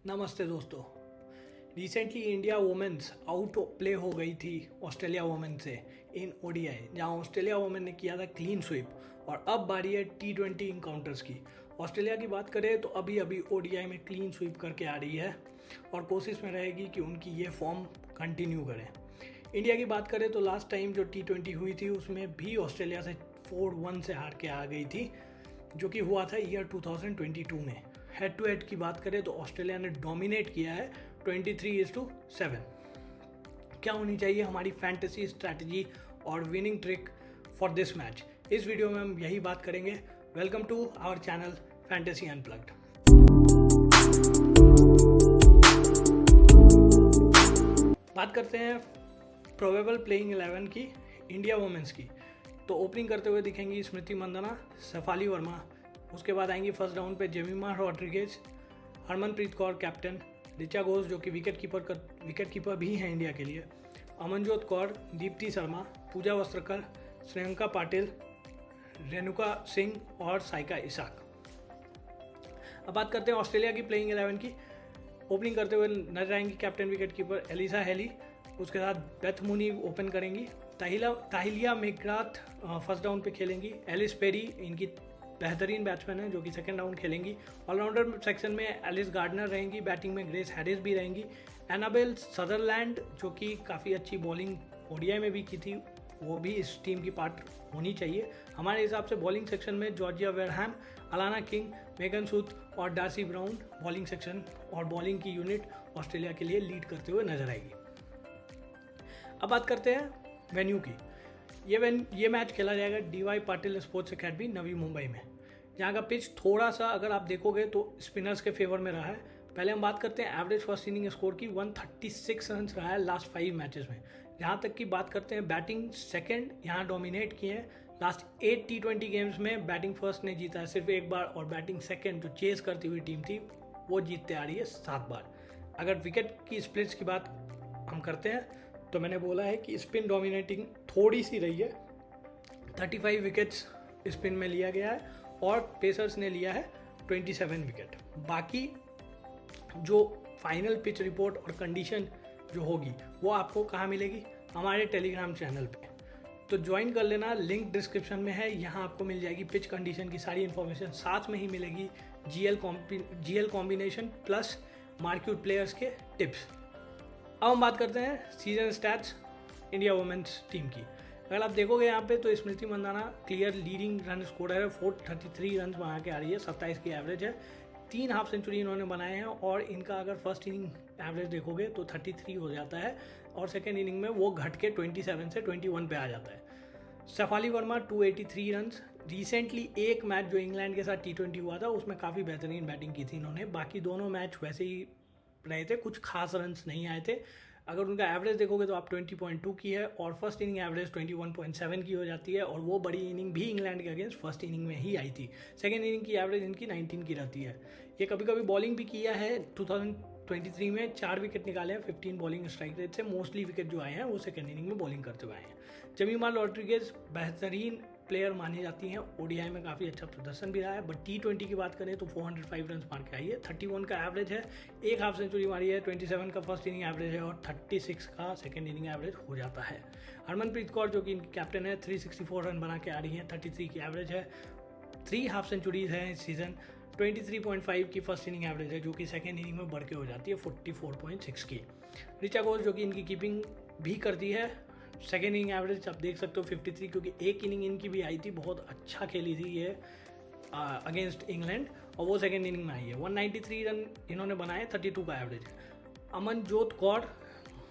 नमस्ते दोस्तों। Recently India women's out play हो गई थी ऑस्ट्रेलिया वुमेन से इन ओडीआई, जहां ऑस्ट्रेलिया वुमेन ने किया था क्लीन स्वीप। और अब बारी है T20 इनकाउंटर्स की। ऑस्ट्रेलिया की बात करें तो अभी अभी ओडीआई में क्लीन स्वीप करके आ रही है और कोशिश में रहेगी कि उनकी ये फॉर्म कंटिन्यू करें। इंडिया की बात करें तो लास्ट टाइम जो T20 हुई थी उसमें भी ऑस्ट्रेलिया से 4-1 से हार के आ गई थी, जो कि हुआ था ईयर 2022 में। हेड टू हेड की बात करें तो ऑस्ट्रेलिया ने डोमिनेट किया है 23-7। क्या होनी चाहिए हमारी फैंटेसी स्ट्रैटेजी और winning trick for this match, इस वीडियो में हम यही बात करेंगे। Welcome to our channel fantasy unplugged. बात करते हैं प्रोबेबल प्लेइंग 11 की इंडिया वुमेन्स की। तो ओपनिंग करते हुए दिखेंगी स्मृति मंदाना, शेफाली वर्मा। उसके बाद आएंगी फर्स्ट डाउन पे जेमिमा रॉड्रिगेज, हरमनप्रीत कौर कैप्टन, ऋचा घोष जो कि विकेट कीपर भी हैं इंडिया के लिए, अमनजोत कौर, दीप्ति शर्मा, पूजा वस्त्रकर, श्रेयंका पाटिल, रेणुका सिंह और साइका इसाक। अब बात करते हैं ऑस्ट्रेलिया की प्लेइंग 11 की। ओपनिंग करते हुए नजर आएंगी captain wicket keeper Alyssa Healy. उसके साथ बेथ मूनी ओपन करेंगी। ताहिलिया मेकग्राथ फर्स्ट डाउन पे खेलेंगी। एलिस पेरी इनकी बेहतरीन बैट्समैन है जो कि सेकंड डाउन खेलेंगी। ऑलराउंडर सेक्शन में एलिस गार्डनर रहेंगी, बैटिंग में ग्रेस हैरिस भी रहेंगी। एनाबेल सदरलैंड जो कि काफ़ी अच्छी बॉलिंग ओडीआई में भी की थी, वो भी इस टीम की पार्ट होनी चाहिए हमारे हिसाब से। बॉलिंग सेक्शन में जॉर्जिया वेरहैम, अलाना किंग, मेगन सूद और डार्सी ब्राउन बॉलिंग सेक्शन और बॉलिंग की यूनिट ऑस्ट्रेलिया के लिए लीड करते हुए नजर आएगी। अब बात करते हैं वेन्यू की। ये मैच खेला जाएगा DY Patil sports academy Navi Mumbai में, जहाँ का पिच थोड़ा सा अगर आप देखोगे तो स्पिनर्स के फेवर में रहा है। पहले हम बात करते हैं एवरेज फर्स्ट इनिंग स्कोर की। 136 रन रहा है लास्ट 5 मैचेस में। जहाँ तक की बात करते हैं बैटिंग सेकंड यहाँ डोमिनेट किए हैं। लास्ट 8 T20 गेम्स में बैटिंग फर्स्ट ने जीता है सिर्फ एक बार, और बैटिंग सेकंड जो चेस करती हुई टीम थी वो जीतते आ रही है 7 बार। अगर विकेट की स्प्लिट्स की बात हम करते हैं तो मैंने बोला है कि स्पिन डोमिनेटिंग थोड़ी सी रही है। 35 विकेट्स स्पिन में लिया गया है और पेसर्स ने लिया है 27 विकेट। बाकी जो फाइनल पिच रिपोर्ट और कंडीशन जो होगी वो आपको कहाँ मिलेगी? हमारे टेलीग्राम चैनल पे। तो ज्वाइन कर लेना, लिंक डिस्क्रिप्शन में है। यहाँ आपको मिल जाएगी पिच कंडीशन की सारी इन्फॉर्मेशन, साथ में ही मिलेगी GL कॉम्बिनेशन प्लस मार्क्यूट प्लेयर्स के टिप्स। अब हम बात करते हैं season stats India women's team की। अगर आप देखोगे यहाँ पे तो Smriti Mandhana clear leading run scorer है। 433 रन बना के आ रही है, 27 की एवरेज है। 3 हाफ सेंचुरी इन्होंने बनाए हैं और इनका अगर फर्स्ट इनिंग एवरेज देखोगे तो 33 हो जाता है और सेकेंड इनिंग में वो घट के 27 से 21 पे आ जाता है। शेफाली वर्मा 283 रन। रिसेंटली एक मैच जो इंग्लैंड के साथ T20 हुआ था उसमें काफ़ी बेहतरीन बैटिंग की थी इन्होंने। बाकी दोनों मैच वैसे ही रहे थे, कुछ खास रन्स नहीं आए थे। अगर उनका एवरेज देखोगे तो आप 20.2 की है और फर्स्ट इनिंग एवरेज 21.7 की हो जाती है। और वो बड़ी इनिंग भी इंग्लैंड के अगेंस्ट फर्स्ट इनिंग में ही आई थी। सेकेंड इनिंग की एवरेज इनकी 19 की रहती है। ये कभी कभी बॉलिंग भी किया है। 2023 में 4 विकेट निकाले हैं 15 बॉलिंग स्ट्राइक रेट से। मोस्टली विकेट जो आए हैं वो सेकेंड इनिंग में बॉलिंग करते हुए आए हैं। जेमिमा रॉड्रिगेज बेहतरीन प्लेयर मानी जाती हैं, ओडीआई में काफ़ी अच्छा प्रदर्शन भी रहा है। बट T20 की बात करें तो 405 रन मार के आई है। 31 का एवरेज है, एक हाफ सेंचुरी मारी है। 27 का फर्स्ट इनिंग एवरेज है और 36 का सेकंड इनिंग एवरेज हो जाता है। हरमनप्रीत कौर जो कि इनकी कैप्टन है 364 रन बना के आ रही हैं। 33 की एवरेज है। 3 हाफ सेंचुरीज हैं इस सीजन। 23.5 की फर्स्ट इनिंग एवरेज है जो कि सेकेंड इनिंग में बढ़ के हो जाती है 44.6 की। ऋचा घोष जो कि इनकी कीपिंग भी करती है। सेकेंड इनिंग एवरेज आप देख सकते हो 53, क्योंकि एक इनिंग इनकी भी आई थी, बहुत अच्छा खेली थी ये अगेंस्ट इंग्लैंड और वो सेकेंड इनिंग में आई है। 193 रन इन्होंने बनाए, 32 का एवरेज है। अमनजोत कौर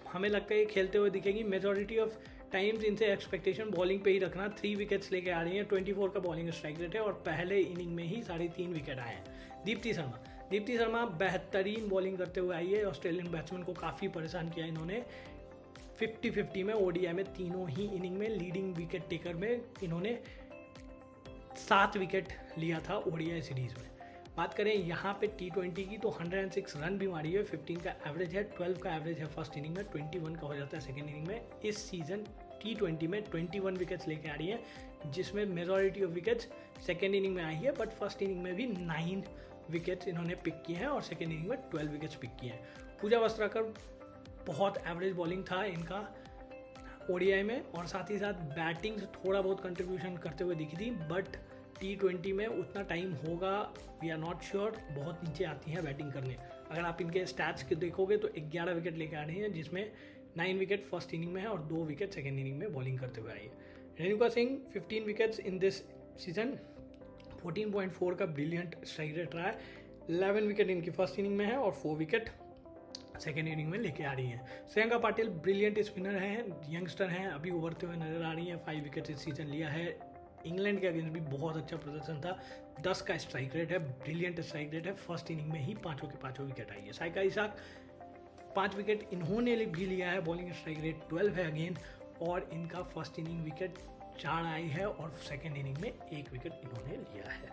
हमें लगता है खेलते हुए दिखेंगी। मेजॉरिटी ऑफ टाइम्स इनसे एक्सपेक्टेशन बॉलिंग पे ही रखना। 3 विकेट्स लेके आ रही हैं। 24 का बॉलिंग स्ट्राइक रेट है और पहले इनिंग में ही 3.5 विकेट आए हैं। दीप्ति शर्मा बेहतरीन बॉलिंग करते हुए आई है। ऑस्ट्रेलियन बैट्समैन को काफ़ी परेशान किया इन्होंने। 50-50 में ओडीआई में तीनों ही इनिंग में लीडिंग विकेट टेकर में इन्होंने 7 विकेट लिया था ओडीआई सीरीज में। बात करें यहाँ पे T20 की तो 106 रन भी मारी है। 15 का एवरेज है, 12 का एवरेज है फर्स्ट इनिंग में, 21 का हो जाता है सेकेंड इनिंग में। इस सीजन T20 में 21 विकेट्स लेके आ रही है, जिसमें majority of wickets second inning में आई है। बट फर्स्ट इनिंग में भी 9 विकेट्स इन्होंने पिक किए हैं और सेकेंड इनिंग में 12 विकेट्स पिक किए हैं। पूजा वस्त्राकर बहुत एवरेज बॉलिंग था इनका ओडीआई में, और साथ ही साथ बैटिंग से थोड़ा बहुत कंट्रीब्यूशन करते हुए दिखी थी, बट T20 में उतना टाइम होगा वी आर नॉट श्योर। बहुत नीचे आती हैं बैटिंग करने। अगर आप इनके स्टैट्स के देखोगे तो 11 विकेट लेकर आ रही हैं, जिसमें 9 विकेट फर्स्ट इनिंग में है और 2 विकेट सेकेंड इनिंग में बॉलिंग करते हुए आई है। Renuka Singh 15 wickets in this season, 14.4 का ब्रिलियंट स्ट्राइक रेट रहा है। 11 विकेट इनकी फर्स्ट इनिंग में है और 4 विकेट सेकेंड इनिंग में लेके आ रही हैं। श्रेयंका पाटिल ब्रिलियंट स्पिनर हैं, यंगस्टर हैं, अभी उभरते हुए नजर आ रही हैं। 5 विकेट इस सीजन लिया है। इंग्लैंड के अगेंस्ट भी बहुत अच्छा प्रदर्शन था। 10 का स्ट्राइक रेट है, ब्रिलियंट स्ट्राइक रेट है। फर्स्ट इनिंग में ही पाँचों के पाँचों विकेट आई है। साइका इसाक 5 विकेट इन्होंने भी लिया है। बॉलिंग स्ट्राइक रेट 12 है अगेन, और इनका फर्स्ट इनिंग विकेट 4 आई है और सेकेंड इनिंग में 1 विकेट इन्होंने लिया है।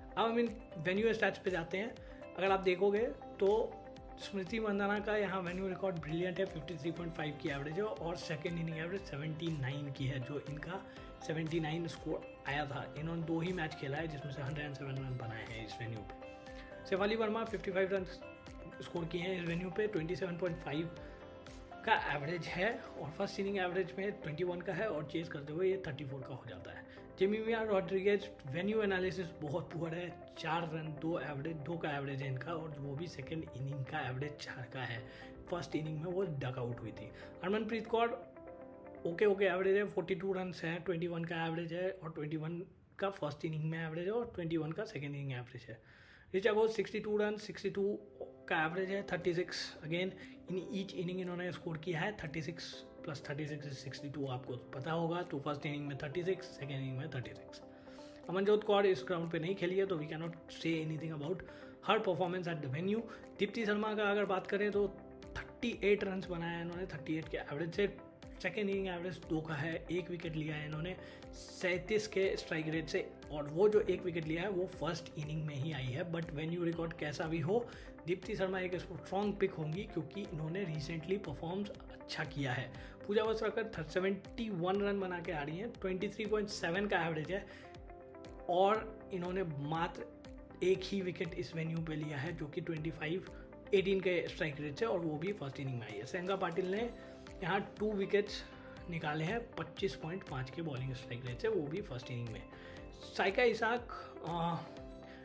अब हम इन वेन्यू स्टैट्स पे जाते हैं। अगर आप देखोगे तो स्मृति मंदाना का यहाँ वेन्यू रिकॉर्ड ब्रिलियंट है, 53.5 की एवरेज है और सेकेंड इनिंग एवरेज 79 की है, जो इनका 79 स्कोर आया था। इन्होंने 2 ही मैच खेला है जिसमें से 107 रन बनाए हैं इस वेन्यू पे। शेफाली वर्मा 55 रन स्कोर किए हैं इस वेन्यू पे, 27.5 का एवरेज है और फर्स्ट इनिंग एवरेज में 21 का है और चेज करते हुए ये 34 का हो जाता है। जेमिमा रॉड्रिगेज वेन्यू एनालिसिस बहुत पुअर है, 4 रन 2 का एवरेज है इनका, और वो भी सेकेंड इनिंग का एवरेज 4 का है। फर्स्ट इनिंग में वो डक आउट हुई थी। हरमनप्रीत कौर ओके एवरेज है, 42 रन है, 21 का एवरेज है और 21 का फर्स्ट इनिंग में एवरेज है और 21 का सेकेंड इनिंग एवरेज है। ऋचा घोष 62 रन, 62 का एवरेज है, 36 अगेन इन ईच इनिंग इन्होंने स्कोर किया है। 36 प्लस 36 इज 62 आपको पता होगा। तो फर्स्ट इनिंग में 36, सेकेंड इनिंग में 36। अमनजोत कौर इस ग्राउंड पे नहीं खेली है तो we can not say anything about her performance at the venue. Deepti Sharma का अगर बात करें तो 38 रन बनाया है इन्होंने 38 के एवरेज से। सेकेंड इनिंग एवरेज 2 का है, 1 विकेट लिया है इन्होंने 37 के स्ट्राइक रेट से, और वो जो 1 विकेट लिया है वो फर्स्ट इनिंग में ही आई है। बट वेन्यू रिकॉर्ड कैसा भी हो, दीप्ति शर्मा एक स्ट्रॉन्ग पिक होंगी क्योंकि इन्होंने रिसेंटली परफॉर्म अच्छा किया है। पूजा वस्त्राकर 71 रन बना के आ रही हैं, 23.7 का एवरेज है और इन्होंने मात्र 1 ही विकेट इस वेन्यू पे लिया है जो कि 18 के स्ट्राइक रेट से, और वो भी फर्स्ट इनिंग में आई है। श्रेयंका पाटिल ने यहाँ 2 विकेट्स निकाले हैं 25.5 के बॉलिंग स्ट्राइक रेट से, वो भी फर्स्ट इनिंग में। साइका इसाक,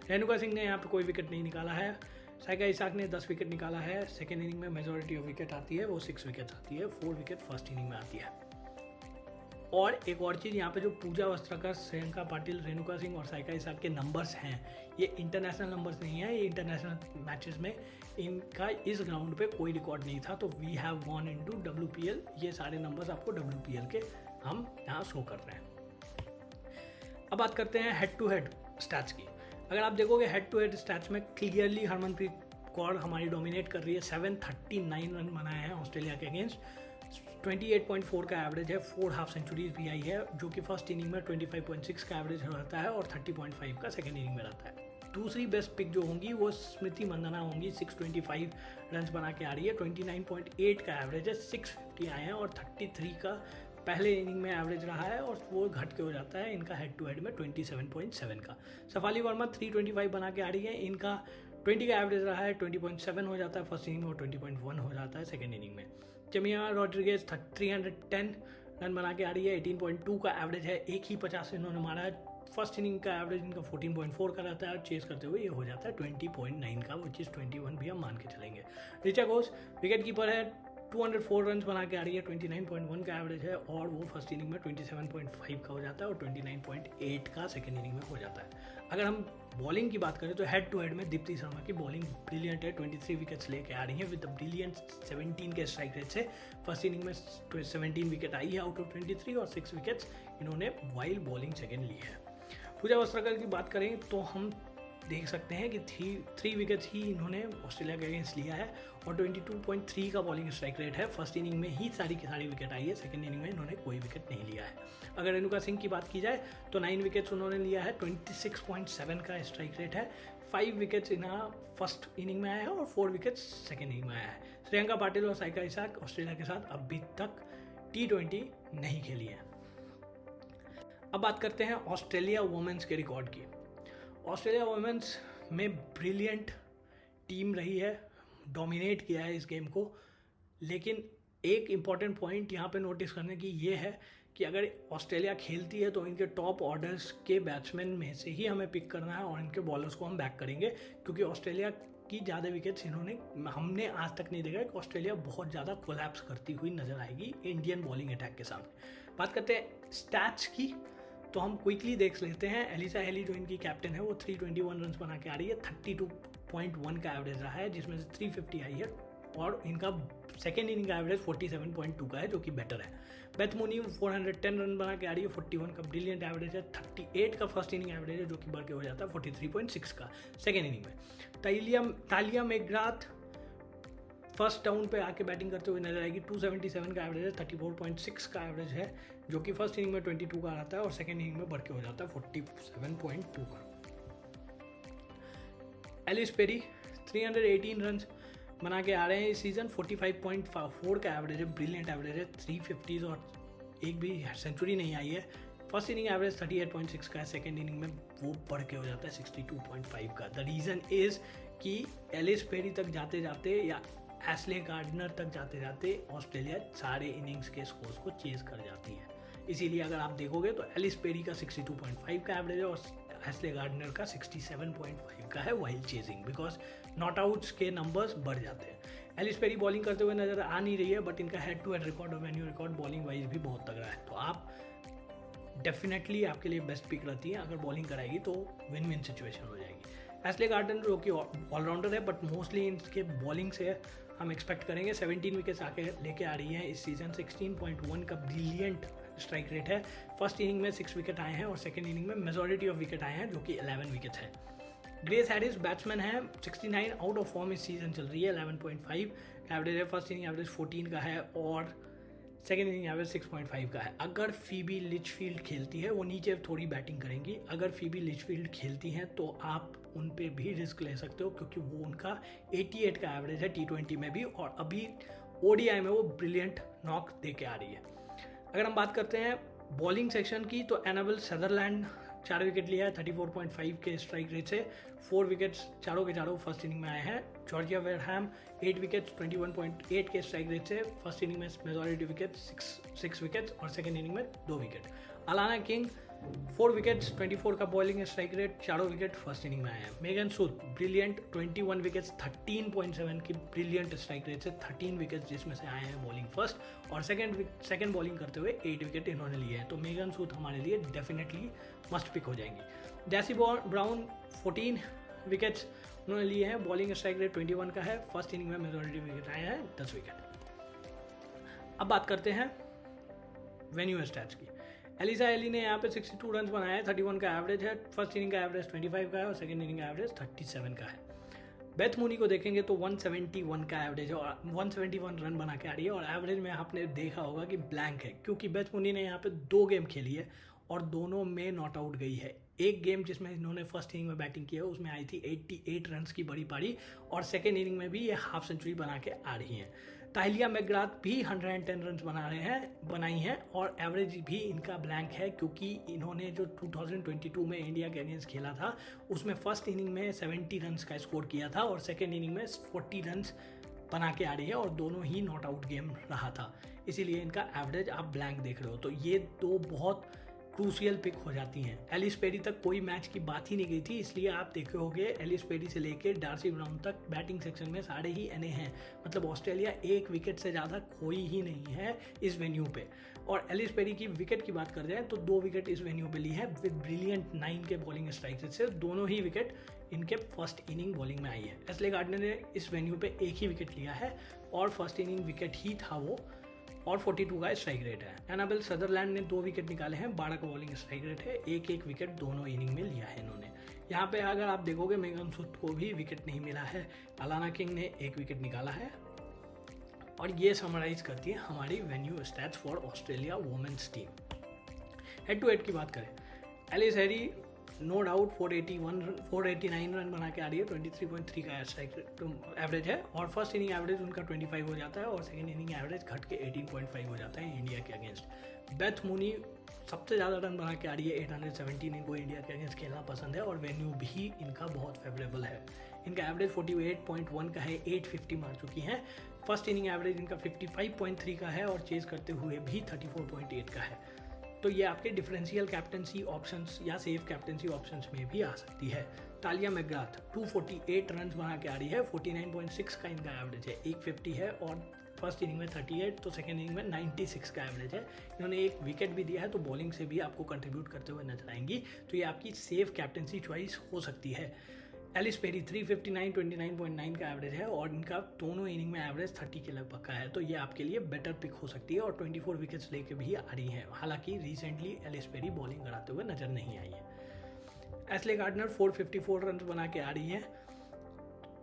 रेणुका सिंह ने यहाँ पे कोई विकेट नहीं निकाला है। साइका इसाक ने 10 विकेट निकाला है। सेकेंड इनिंग में मेजॉरिटी ऑफ विकेट आती है, वो 6 विकेट आती है, 4 विकेट फर्स्ट इनिंग में आती है। और एक और चीज़ यहाँ पे जो पूजा वस्त्राकर, श्रेयंका पाटिल, रेणुका सिंह और साइका इसाक के नंबर्स हैं, ये इंटरनेशनल नंबर्स नहीं है। ये इंटरनेशनल मैचेस में इनका इस ग्राउंड पे कोई रिकॉर्ड नहीं था, तो we have gone into WPL। ये सारे नंबर्स आपको WPL के हम यहाँ शो कर रहे हैं। अब बात करते हैं हेड टू हेड स्टैट्स की। अगर आप देखोगे हेड टू हेड स्टैट्स में क्लियरली हरमनप्रीत कौर हमारी डोमिनेट कर रही है। 739 रन बनाए हैं ऑस्ट्रेलिया के अगेंस्ट, 28.4 का एवरेज है, 4 हाफ सेंचुरीज भी आई है, जो कि फर्स्ट इनिंग में 25.6 का एवरेज रहता है और 30.5 का सेकेंड इनिंग में रहता है। दूसरी बेस्ट पिक जो होंगी वो स्मृति मंदाना होंगी, 625 रन बना के आ रही है, 29.8 का एवरेज है, 650 आए हैं और 33 का पहले इनिंग में एवरेज रहा है और वो घट के हो जाता है इनका हेड टू हेड में 27.7 का। शेफाली वर्मा 325 बना के आ रही है, इनका 20 का एवरेज रहा है, 20.7 हो जाता है फर्स्ट इनिंग में और 20.1 हो जाता है सेकेंड इनिंग में। जेमिमा रॉड्रिगेज 310 रन बना के आ रही है, 18.2 का एवरेज है, 1 ही 50 इन्होंने मारा है। फर्स्ट इनिंग का एवरेज इनका 14.4 का रहता है और चेस करते हुए ये हो जाता है 20.9 का, विच इज़ 21 भी हम मान के चलेंगे। ऋचा घोष विकेट कीपर है, 204 रन बना के आ रही है, 29.1 का एवरेज है और वो फर्स्ट इनिंग में 27.5 का हो जाता है और 29.8 का सेकेंड इनिंग में हो जाता है। अगर हम बॉलिंग की बात करें तो हेड टू हेड में दीप्ति शर्मा की बॉलिंग ब्रिलियंट है, 23 विकेट्स लेके आ रही हैं विद द ब्रिलियंट 17 के स्ट्राइक रेट से। फर्स्ट इनिंग में 17 विकेट आई है आउट ऑफ 23 और 6 विकेट्स इन्होंने वाइल्ड बॉलिंग सेकेंड ली है। पूजा वस्त्राकर की बात करें तो हम देख सकते हैं कि 3 विकेट्स ही इन्होंने ऑस्ट्रेलिया के अगेंस्ट लिया है और 22.3 का बॉलिंग स्ट्राइक रेट है। फर्स्ट इनिंग में ही सारी की सारी विकेट आई है, सेकंड इनिंग में इन्होंने कोई विकेट नहीं लिया है। अगर रेणुका सिंह की बात की जाए तो 9 विकेट्स उन्होंने लिया है, 26.7 का स्ट्राइक रेट है, 5 विकेट्स इन्हें फर्स्ट इनिंग में आया है और 4 विकेट्स सेकेंड इनिंग में आया है। श्रेयंका पाटिल और साइका इसाक ऑस्ट्रेलिया के साथ अभी तक T20 नहीं खेली है। अब बात करते हैं ऑस्ट्रेलिया वुमेन्स के रिकॉर्ड की। ऑस्ट्रेलिया वुमेन्स में ब्रिलियंट टीम रही है, डोमिनेट किया है इस गेम को। लेकिन एक इम्पॉर्टेंट पॉइंट यहाँ पे नोटिस करने की ये है कि अगर ऑस्ट्रेलिया खेलती है तो इनके टॉप ऑर्डर्स के बैट्समैन में से ही हमें पिक करना है और इनके बॉलर्स को हम बैक करेंगे, क्योंकि ऑस्ट्रेलिया की ज़्यादा विकेट्स हमने आज तक नहीं देखा कि ऑस्ट्रेलिया बहुत ज़्यादा कोलैप्स करती हुई नजर आएगी इंडियन बॉलिंग अटैक के सामने। बात करते हैं स्टैट्स की, तो हम क्विकली देख लेते हैं। एलिसा हेली जो इनकी कैप्टन है वो 321 रन बना के आ रही है, 32.1 का एवरेज रहा है जिसमें से 350 आई है, और इनका सेकेंड इनिंग का एवरेज 47.2 का है जो कि बेटर है। बेथ मूनी 410 रन बना के आ रही है, 41 का ब्रिलियंट एवरेज है, 38 का फर्स्ट इनिंग एवरेज है जो कि बढ़ के हो जाता है 43.6 का सेकेंड इनिंग में। तालिया मैकग्राथ फर्स्ट डाउन पे आके बैटिंग करते हुए नजर आएगी, 277 का एवरेज है, 34.6 का एवरेज है जो कि फर्स्ट इनिंग में 22 का आता है और सेकेंड इनिंग में बढ़ के हो जाता है 47.2 का। एलिस पेरी 318 रन बना के आ रहे हैं इस सीज़न, 45.4 का एवरेज है, ब्रिलियंट एवरेज है, 350 और एक भी सेंचुरी नहीं आई है। फर्स्ट इनिंग एवरेज 38.6 का है, सेकेंड इनिंग में वो बढ़ के हो जाता है 62.5 का। द रीज़न इज़ कि एलिस पेरी तक जाते जाते या एशले गार्डनर तक जाते जाते ऑस्ट्रेलिया सारे इनिंग्स के स्कोर्स को चेज कर जाती है। इसीलिए अगर आप देखोगे तो एलिस पेरी का 62.5 का एवरेज है और एशले गार्डनर का 67.5 का है while chasing, because not outs के नंबर्स बढ़ जाते हैं। एलिस पेरी बॉलिंग करते हुए नजर आ नहीं रही है, बट इनका हेड टू हेड रिकॉर्ड और वेन्यू रिकॉर्ड बॉलिंग वाइज भी बहुत तगड़ा है, तो आप डेफिनेटली आपके लिए बेस्ट पिक रहती है। अगर बॉलिंग कराएगी तो विन विन सिचुएशन हो जाएगी। एशले गार्डनर जो कि ऑलराउंडर है, बट मोस्टली इनके बॉलिंग से हम एक्सपेक्ट करेंगे 17 विकेट्स आके लेके आ रही है इस सीज़न, 16.1 का ब्रिलियंट स्ट्राइक रेट है। फर्स्ट इनिंग में 6 विकेट आए हैं और सेकेंड इनिंग में मेजॉरिटी ऑफ विकेट आए हैं जो कि 11 विकेट है। ग्रेस हैरिस बैट्समैन है, 69 आउट ऑफ फॉर्म इस सीज़न चल रही है, 11.5 एवरेज है, फर्स्ट इनिंग एवरेज 14 का है और सेकेंड इनिंग एवरेज 6.5 का है। अगर फीबी लिचफील्ड खेलती है, वो नीचे थोड़ी बैटिंग करेंगी, अगर फीबी लिचफील्ड खेलती हैं तो आप उन पे भी रिस्क ले सकते हो, क्योंकि वो उनका 88 का एवरेज है T20 में भी, और अभी ODI में वो ब्रिलियंट नॉक दे के आ रही है। अगर हम बात करते हैं बॉलिंग सेक्शन की, तो एनाबल सदरलैंड 4 विकेट लिया है 34.5 के स्ट्राइक रेट से, 4 विकेट्स चारों के चारों फर्स्ट इनिंग में आए हैं। जॉर्जिया वेरहैम 8 विकेट्स 21.8 के स्ट्राइक रेट से, फर्स्ट इनिंग में मेजॉरिटी विकेट 6 विकेट्स और सेकेंड इनिंग में 2 विकेट। अलाना किंग 4 विकेट्स 24 का बॉलिंग स्ट्राइक रेट, चारों विकेट फर्स्ट इनिंग में आए हैं। मेगन सूद ब्रिलियंट 21 विकेट्स 13.7 की ब्रिलियंट स्ट्राइक रेट से 13 विकेट्स जिसमें से आए हैं बॉलिंग फर्स्ट, और सेकंड बॉलिंग करते हुए 8 विकेट इन्होंने लिए हैं, तो मेगन सूद हमारे लिए डेफिनेटली मस्ट पिक हो जाएंगी। जैसी ब्राउन 14 विकेट्स उन्होंने लिए हैं, बॉलिंग स्ट्राइक रेट 21 का है, फर्स्ट इनिंग में मेजॉरिटी विकेट आए हैं 10 विकेट। अब बात करते हैं वेन्यू स्टैट्स की। एलिसा हेली ने यहाँ पे 62 रन बनाए हैं, 31 का एवरेज है, फर्स्ट इनिंग का एवरेज 25 का है और सेकंड इनिंग का एवरेज 37 का है। बेथ मूनी को देखेंगे तो 171 का एवरेज है और 171 रन बना के आ रही है, और एवरेज में आपने देखा होगा कि ब्लैंक है, क्योंकि बेथ मूनी ने यहाँ पे 2 गेम खेली है और दोनों में नॉट आउट गई है। एक गेम जिसमें इन्होंने फर्स्ट इनिंग में बैटिंग की है उसमें आई थी 88 रन की बड़ी पारी, और सेकेंड इनिंग में भी ये हाफ सेंचुरी बना के आ रही हैं। ताहिलिया मैकग्राथ भी 110 रन बनाई हैं और एवरेज भी इनका ब्लैंक है, क्योंकि इन्होंने जो 2022 में इंडिया के अगेंस्ट खेला था उसमें फर्स्ट इनिंग में 70 रन का स्कोर किया था और सेकेंड इनिंग में 40 रन बना के आ रही है, और दोनों ही नॉट आउट गेम रहा था, इसीलिए इनका एवरेज आप ब्लैंक देख रहे हो। तो ये 2 बहुत क्रूशियल पिक हो जाती हैं। एलिस पेरी तक कोई मैच की बात ही नहीं गई थी, इसलिए आप देखे होंगे एलिस पेरी से लेके डार्सी ब्राउन तक बैटिंग सेक्शन में सारे ही एने हैं, मतलब ऑस्ट्रेलिया 1 विकेट से ज़्यादा खोई ही नहीं है इस वेन्यू पे। और एलिस पेरी की विकेट की बात कर जाए तो 2 विकेट इस वेन्यू पे ली है विद ब्रिलियंट 9 के बॉलिंग स्ट्राइक से, दोनों ही विकेट इनके फर्स्ट इनिंग बॉलिंग में आई है। एशले गार्डनर ने इस वेन्यू पे 1 ही विकेट लिया है और फर्स्ट इनिंग विकेट ही था वो, और 42 का स्ट्राइक रेट है। एनाबेल सदरलैंड ने 2 विकेट निकाले हैं, 12 का बॉलिंग स्ट्राइक रेट है, 1 विकेट दोनों इनिंग में लिया है इन्होंने। यहाँ पे अगर आप देखोगे मेगन सूद को भी विकेट नहीं मिला है, अलाना किंग ने 1 विकेट निकाला है, और ये समराइज करती है हमारी venue stats for Australia women's team. Head to head की बात करें, एलिस हेरी नो डाउट 489 रन बना के आ रही है, 23.3 का स्ट्राइक एवरेज है, और फर्स्ट इनिंग एवरेज उनका 25 हो जाता है और सेकेंड इनिंग एवरेज घट के 18.5 हो जाता है इंडिया के अगेंस्ट। बेथ मूनी सबसे ज़्यादा रन बना के आ रही है 817, इनको इंडिया के अगेंस्ट खेलना पसंद है और वेन्यू भी इनका बहुत फेवरेबल है। इनका एवरेज 48.1 का है, 850 मार चुकी हैं। फर्स्ट इनिंग एवरेज इनका 55.3 का है और चेज करते हुए भी 34.8 का है। तो ये आपके डिफरेंशियल कैप्टनसी ऑप्शंस या सेफ कैप्टनसी ऑप्शंस में भी आ सकती है। तालिया मैकग्राथ 248 रन बना के आ रही है, 49.6 का इनका एवरेज है, 150 है और फर्स्ट इनिंग में 38 तो सेकेंड इनिंग में 96 का एवरेज है। इन्होंने एक विकेट भी दिया है तो बॉलिंग से भी आपको कंट्रीब्यूट करते हुए नजर आएंगी, तो ये आपकी सेफ कैप्टनसी चॉइस हो सकती है। एलिस पेरी 359 29.9 का एवरेज है और इनका दोनों इनिंग में एवरेज 30 के लगभग का है, तो ये आपके लिए बेटर पिक हो सकती है और 24 विकेट्स लेके भी आ रही हैं। हालांकि रिसेंटली एलिस पेरी बॉलिंग कराते हुए नजर नहीं आई है। एस्ले गार्डनर 454 रन बना के आ रही है,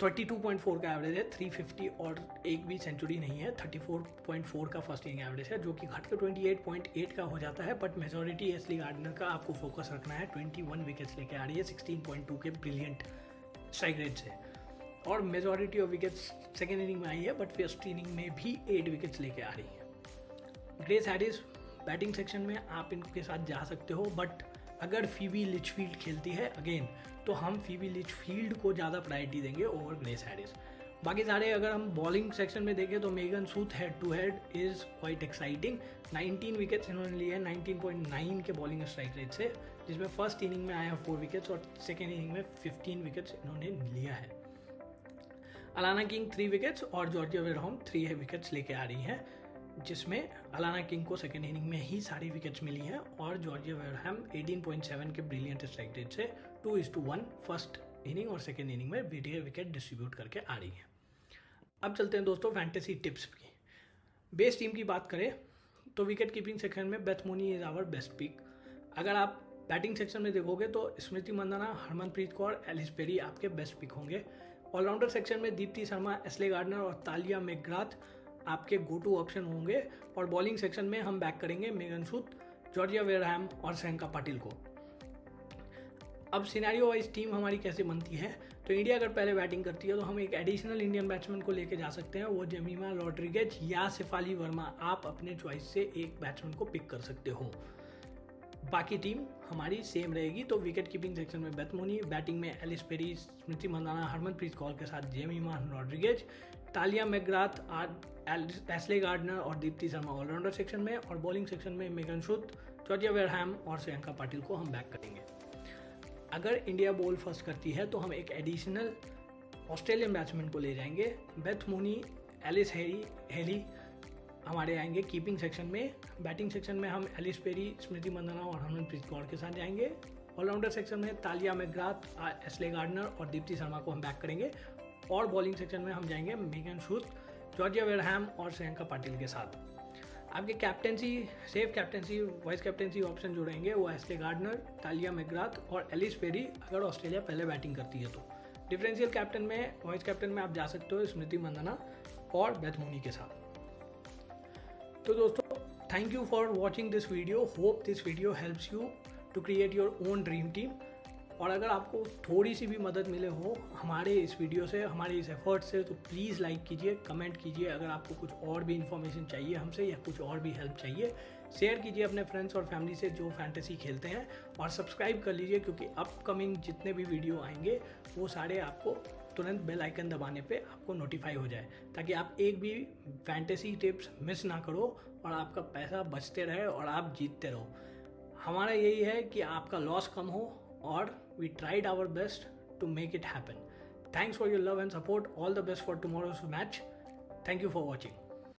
32.4 का एवरेज है, 350 और एक भी सेंचुरी नहीं है, 34.4 का फर्स्ट इनिंग एवरेज है जो कि घट के 28.8 का हो जाता है। बट मेजॉरिटी एस्ले गार्डनर का आपको फोकस रखना है, 21 विकेट्स लेके आ रही है 16.2 के ब्रिलियंट स्ट्राइक रेट से, और majority of wickets second inning में आई है बट फर्स्ट इनिंग में भी 8 विकेट्स लेके आ रही है। ग्रेस हैरिस बैटिंग सेक्शन में आप इनके साथ जा सकते हो, बट अगर फीबी लिचफील्ड खेलती है अगेन तो हम फीबी लिचफील्ड को ज़्यादा प्रायोरिटी देंगे ओवर ग्रेस हैरिस। बाकी सारे अगर हम बॉलिंग सेक्शन में देखें तो Megan Schutt head to head is quite exciting. 19 wickets इन्होंने लिए हैं 19.9 के बॉलिंग स्ट्राइक रेट से, जिसमें फर्स्ट इनिंग में आया 4 विकेट्स और सेकेंड इनिंग में 15 विकेट्स इन्होंने लिया है। अलाना किंग 3 विकेट्स और जॉर्जिया वेरहॉम 3 विकेट्स लेके आ रही हैं, जिसमें अलाना किंग को सेकेंड इनिंग में ही सारी विकेट्स मिली हैं और जॉर्जिया वेरहम 18.7 के ब्रिलियंट स्ट्राइक रेट से 2:1 फर्स्ट इनिंग और सेकेंड इनिंग में विकेट डिस्ट्रीब्यूट करके आ रही है। अब चलते हैं दोस्तों फैंटेसी टिप्स की। बेस टीम की बात करें तो विकेट कीपिंग सेक्शन में Beth Mooney is our best pick. अगर आप बैटिंग सेक्शन में देखोगे तो स्मृति मंदाना, हरमनप्रीत कौर, एलिस पेरी आपके बेस्ट पिक होंगे। ऑलराउंडर सेक्शन में दीप्ति शर्मा, एस्ले गार्डनर और तालिया मैकग्राथ आपके गो टू ऑप्शन होंगे, और बॉलिंग सेक्शन में हम बैक करेंगे मेगन सूथ, जॉर्जिया वेरहम और श्रेयंका पाटिल को। अब सिनेरियो वाइज टीम हमारी कैसे बनती है, तो इंडिया अगर पहले बैटिंग करती है तो हम एक एडिशनल इंडियन बैट्समैन को लेके जा सकते हैं, वो जेमिमा रॉड्रिगेज या शेफाली वर्मा, आप अपने चॉइस से एक बैट्समैन को पिक कर सकते हो। बाकी टीम हमारी सेम रहेगी, तो विकेट कीपिंग सेक्शन में बेथ मूनी, बैटिंग में एलिस पेरी, स्मृति मंदाना, हरमनप्रीत कौर के साथ Jemimah Rodrigues, Tahlia McGrath, Ashleigh Gardner और दीप्ति शर्मा ऑलराउंडर सेक्शन में, और बॉलिंग सेक्शन में मेगन सूथ, जॉर्जिया वेरहम और श्रेयंका पाटिल को हम बैक करेंगे। अगर इंडिया बॉल फर्स्ट करती है तो हम एक एडिशनल ऑस्ट्रेलियन बैट्समैन को ले जाएंगे, बेथ मूनी, एलिस हेली हमारे आएंगे कीपिंग सेक्शन में। बैटिंग सेक्शन में हम एलिस पेरी, स्मृति मंदाना और हरमनप्रीत कौर के साथ जाएंगे। ऑलराउंडर सेक्शन में तालिया मैकग्राथ, एस्ले गार्डनर और दीप्ति शर्मा को हम बैक करेंगे, और बॉलिंग सेक्शन में हम जाएंगे मेगन सूथ, जॉर्जिया वेरहम और श्रेयंका पाटिल के साथ। आपके captaincy, safe captaincy, vice captaincy option जो रहेंगे वो एस्ले गार्डनर, तालिया मैकग्राथ और एलिस पेरी अगर ऑस्ट्रेलिया पहले बैटिंग करती है तो। डिफरेंशियल कैप्टन में, वाइस कैप्टन में आप जा सकते हो स्मृति मंदाना और बेथ मूनी के साथ। तो दोस्तों thank you for watching this video, hope this video helps you to create your own dream team. और अगर आपको थोड़ी सी भी मदद मिले हो हमारे इस वीडियो से, हमारे इस एफर्ट से, तो प्लीज़ लाइक कीजिए, कमेंट कीजिए। अगर आपको कुछ और भी इन्फॉर्मेशन चाहिए हमसे या कुछ और भी हेल्प चाहिए, शेयर कीजिए अपने फ्रेंड्स और फैमिली से जो फैंटेसी खेलते हैं, और सब्सक्राइब कर लीजिए क्योंकि अपकमिंग जितने भी वीडियो आएंगे वो सारे आपको तुरंत बेल आइकन दबाने पे आपको नोटिफाई हो जाए, ताकि आप एक भी फैंटेसी टिप्स मिस ना करो और आपका पैसा बचते रहे और आप जीतते रहो। हमारा यही है कि आपका लॉस कम हो, और we tried our best to make it happen. Thanks for your love and support. All the best for tomorrow's match. Thank you for watching.